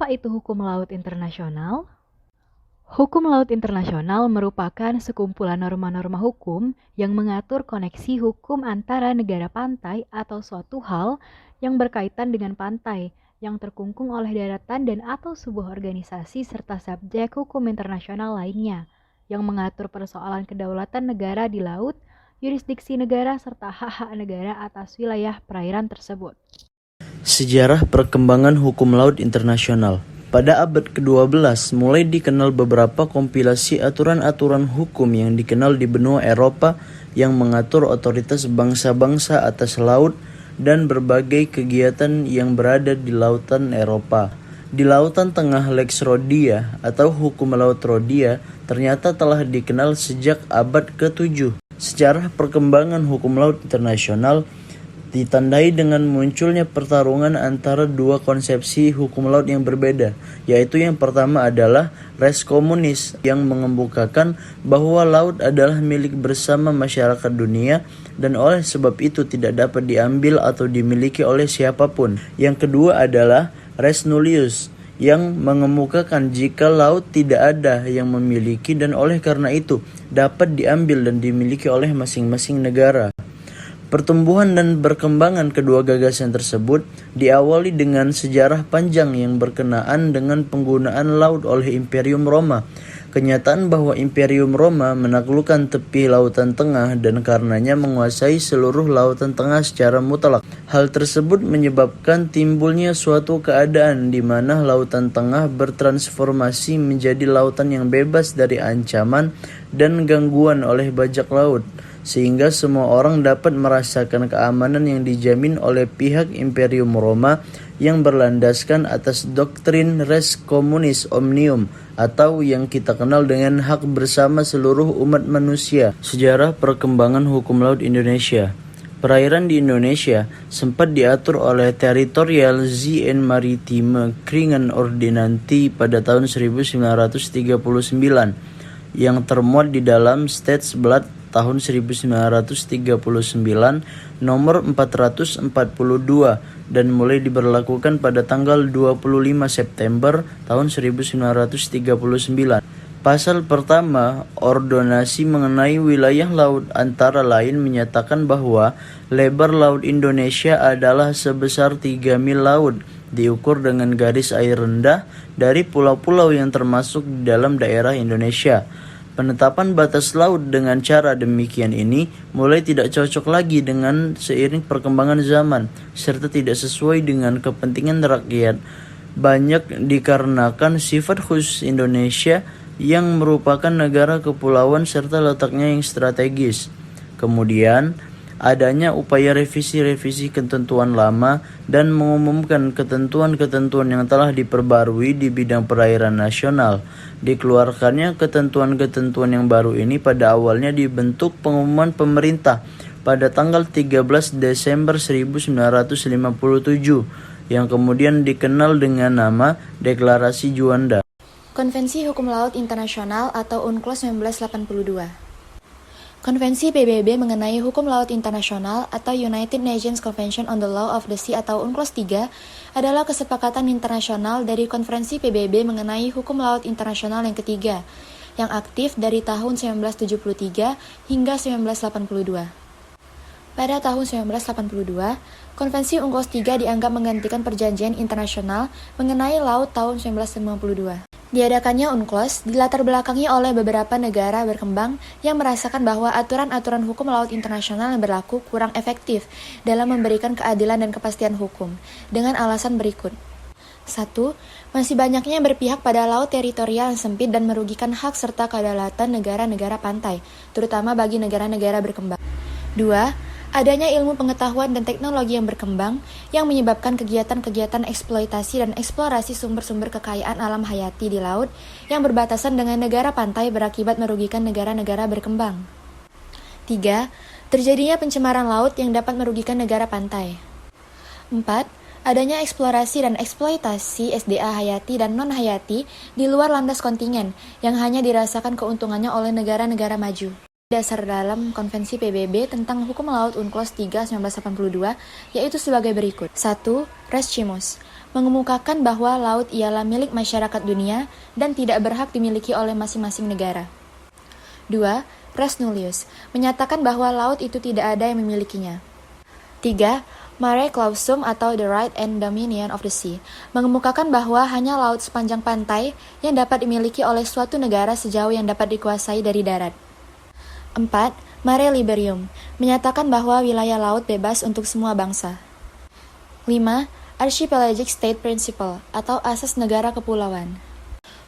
Apa itu hukum laut internasional? Hukum laut internasional merupakan sekumpulan norma-norma hukum yang mengatur koneksi hukum antara negara pantai atau suatu hal yang berkaitan dengan pantai yang terkungkung oleh daratan dan atau sebuah organisasi serta subjek hukum internasional lainnya yang mengatur persoalan kedaulatan negara di laut, yurisdiksi negara serta hak-hak negara atas wilayah perairan tersebut. Sejarah perkembangan hukum laut internasional. Pada abad ke-12, mulai dikenal beberapa kompilasi aturan-aturan hukum yang dikenal di benua Eropa yang mengatur otoritas bangsa-bangsa atas laut dan berbagai kegiatan yang berada di lautan Eropa. Di lautan tengah Lex Rhodia atau hukum laut Rhodia ternyata telah dikenal sejak abad ke-7. Sejarah perkembangan hukum laut internasional ditandai dengan munculnya pertarungan antara dua konsepsi hukum laut yang berbeda, yaitu yang pertama adalah res komunis yang mengemukakan bahwa laut adalah milik bersama masyarakat dunia dan oleh sebab itu tidak dapat diambil atau dimiliki oleh siapapun. Yang kedua adalah res nullius yang mengemukakan jika laut tidak ada yang memiliki dan oleh karena itu dapat diambil dan dimiliki oleh masing-masing negara. Pertumbuhan dan perkembangan kedua gagasan tersebut diawali dengan sejarah panjang yang berkenaan dengan penggunaan laut oleh Imperium Roma. Kenyataan bahwa Imperium Roma menaklukkan tepi lautan tengah dan karenanya menguasai seluruh lautan tengah secara mutlak. Hal tersebut menyebabkan timbulnya suatu keadaan di mana lautan tengah bertransformasi menjadi lautan yang bebas dari ancaman dan gangguan oleh bajak laut, sehingga semua orang dapat merasakan keamanan yang dijamin oleh pihak Imperium Roma yang berlandaskan atas doktrin res communis omnium atau yang kita kenal dengan hak bersama seluruh umat manusia. Sejarah perkembangan hukum laut Indonesia. Perairan di Indonesia sempat diatur oleh Territorial Zee and Maritime Kringen Ordinantie pada tahun 1939 yang termuat di dalam Stadsblad tahun 1939 nomor 442 dan mulai diberlakukan pada tanggal 25 September tahun 1939. Pasal pertama, ordonasi mengenai wilayah laut antara lain menyatakan bahwa lebar laut Indonesia adalah sebesar 3 mil laut, diukur dengan garis air rendah dari pulau-pulau yang termasuk di dalam daerah Indonesia. Penetapan batas laut dengan cara demikian ini mulai tidak cocok lagi dengan seiring perkembangan zaman, serta tidak sesuai dengan kepentingan rakyat. Banyak dikarenakan sifat khusus Indonesia yang merupakan negara kepulauan serta letaknya yang strategis. Kemudian, adanya upaya revisi-revisi ketentuan lama dan mengumumkan ketentuan-ketentuan yang telah diperbarui di bidang perairan nasional. Dikeluarkannya ketentuan-ketentuan yang baru ini pada awalnya dibentuk pengumuman pemerintah pada tanggal 13 Desember 1957 yang kemudian dikenal dengan nama Deklarasi Juanda. Konvensi Hukum Laut Internasional atau UNCLOS 1982. Konvensi PBB mengenai hukum laut internasional atau United Nations Convention on the Law of the Sea atau UNCLOS 3 adalah kesepakatan internasional dari Konferensi PBB mengenai hukum laut internasional yang ketiga, yang aktif dari tahun 1973 hingga 1982. Pada tahun 1982, Konvensi UNCLOS 3 dianggap menggantikan perjanjian internasional mengenai laut tahun 1952. Diadakannya UNCLOS dilatar belakangi oleh beberapa negara berkembang yang merasakan bahwa aturan-aturan hukum laut internasional yang berlaku kurang efektif dalam memberikan keadilan dan kepastian hukum, dengan alasan berikut. 1. Masih banyaknya yang berpihak pada laut teritorial yang sempit dan merugikan hak serta kedaulatan negara-negara pantai, terutama bagi negara-negara berkembang. 2. Adanya ilmu pengetahuan dan teknologi yang berkembang yang menyebabkan kegiatan-kegiatan eksploitasi dan eksplorasi sumber-sumber kekayaan alam hayati di laut yang berbatasan dengan negara pantai berakibat merugikan negara-negara berkembang. 3. Terjadinya pencemaran laut yang dapat merugikan negara pantai. 4. Adanya eksplorasi dan eksploitasi SDA hayati dan non-hayati di luar landas kontingen yang hanya dirasakan keuntungannya oleh negara-negara maju. Dasar dalam Konvensi PBB tentang Hukum Laut UNCLOS 3 1982 yaitu sebagai berikut. 1. Res Chimus. mengemukakan bahwa laut ialah milik masyarakat dunia dan tidak berhak dimiliki oleh masing-masing negara. 2. Res nullius, menyatakan bahwa laut itu tidak ada yang memilikinya. 3. Mare clausum atau the right and dominion of the sea, mengemukakan bahwa hanya laut sepanjang pantai yang dapat dimiliki oleh suatu negara sejauh yang dapat dikuasai dari darat. 4. Mare liberum, menyatakan bahwa wilayah laut bebas untuk semua bangsa. 5. Archipelagic State Principle atau asas negara kepulauan.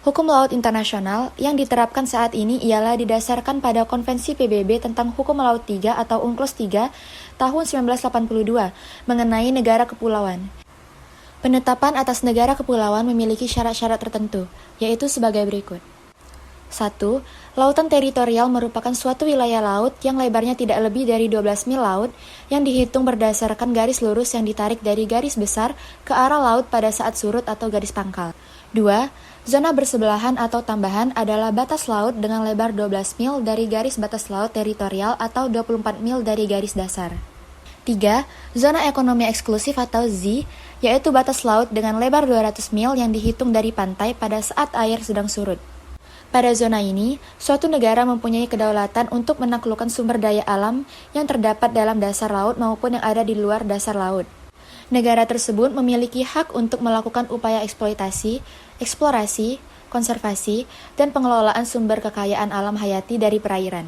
Hukum laut internasional yang diterapkan saat ini ialah didasarkan pada Konvensi PBB tentang Hukum Laut 3 atau UNCLOS 3 tahun 1982 mengenai negara kepulauan. Penetapan atas negara kepulauan memiliki syarat-syarat tertentu, yaitu sebagai berikut. 1. Lautan teritorial merupakan suatu wilayah laut yang lebarnya tidak lebih dari 12 mil laut yang dihitung berdasarkan garis lurus yang ditarik dari garis besar ke arah laut pada saat surut atau garis pangkal. 2. Zona bersebelahan atau tambahan adalah batas laut dengan lebar 12 mil dari garis batas laut teritorial atau 24 mil dari garis dasar. 3. Zona ekonomi eksklusif atau Z, yaitu batas laut dengan lebar 200 mil yang dihitung dari pantai pada saat air sedang surut. Pada zona ini, suatu negara mempunyai kedaulatan untuk menaklukkan sumber daya alam yang terdapat dalam dasar laut maupun yang ada di luar dasar laut. Negara tersebut memiliki hak untuk melakukan upaya eksploitasi, eksplorasi, konservasi, dan pengelolaan sumber kekayaan alam hayati dari perairan.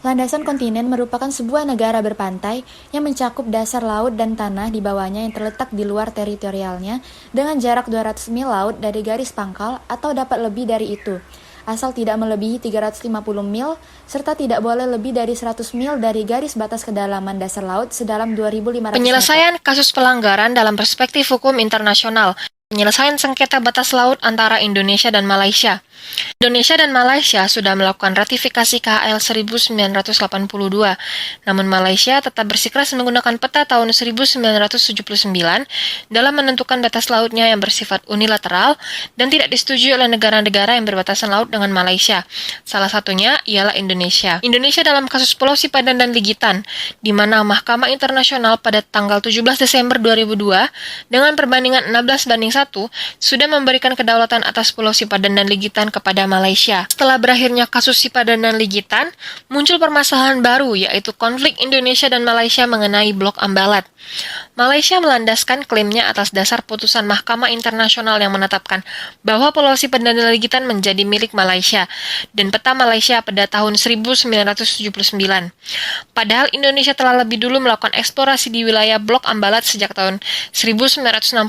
Landasan kontinen merupakan sebuah negara berpantai yang mencakup dasar laut dan tanah di bawahnya yang terletak di luar teritorialnya dengan jarak 200 mil laut dari garis pangkal atau dapat lebih dari itu, asal tidak melebihi 350 mil, serta tidak boleh lebih dari 100 mil dari garis batas kedalaman dasar laut sedalam 2.500 meter. Penyelesaian kasus pelanggaran dalam perspektif hukum internasional. Penyelesaian sengketa batas laut antara Indonesia dan Malaysia. Indonesia dan Malaysia sudah melakukan ratifikasi KHL 1982, namun Malaysia tetap bersikeras menggunakan peta tahun 1979 dalam menentukan batas lautnya yang bersifat unilateral dan tidak disetujui oleh negara-negara yang berbatasan laut dengan Malaysia. Salah satunya ialah Indonesia. Indonesia dalam kasus Pulau Sipadan dan Ligitan, di mana Mahkamah Internasional pada tanggal 17 Desember 2002 dengan perbandingan 16:1 sudah memberikan kedaulatan atas Pulau Sipadan dan Ligitan kepada Malaysia. Setelah berakhirnya kasus Sipadan dan Ligitan, muncul permasalahan baru yaitu konflik Indonesia dan Malaysia mengenai Blok Ambalat. Malaysia melandaskan klaimnya atas dasar putusan Mahkamah Internasional yang menetapkan bahwa Pulau Sipadan dan Ligitan menjadi milik Malaysia dan peta Malaysia pada tahun 1979. Padahal Indonesia telah lebih dulu melakukan eksplorasi di wilayah Blok Ambalat sejak tahun 1960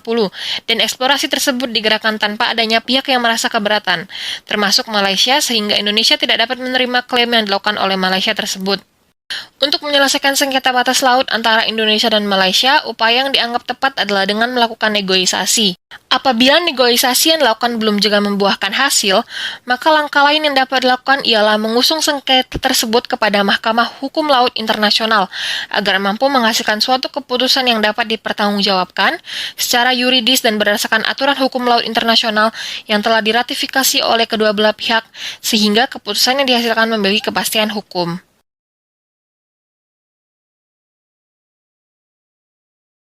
dan eksplorasi tersebut digerakkan tanpa adanya pihak yang merasa keberatan, termasuk Malaysia, sehingga Indonesia tidak dapat menerima klaim yang dilakukan oleh Malaysia tersebut. Untuk menyelesaikan sengketa batas laut antara Indonesia dan Malaysia, upaya yang dianggap tepat adalah dengan melakukan negosiasi. Apabila negosiasi yang dilakukan belum juga membuahkan hasil, maka langkah lain yang dapat dilakukan ialah mengusung sengketa tersebut kepada Mahkamah Hukum Laut Internasional agar mampu menghasilkan suatu keputusan yang dapat dipertanggungjawabkan secara yuridis dan berdasarkan aturan hukum laut internasional yang telah diratifikasi oleh kedua belah pihak, sehingga keputusan yang dihasilkan memiliki kepastian hukum.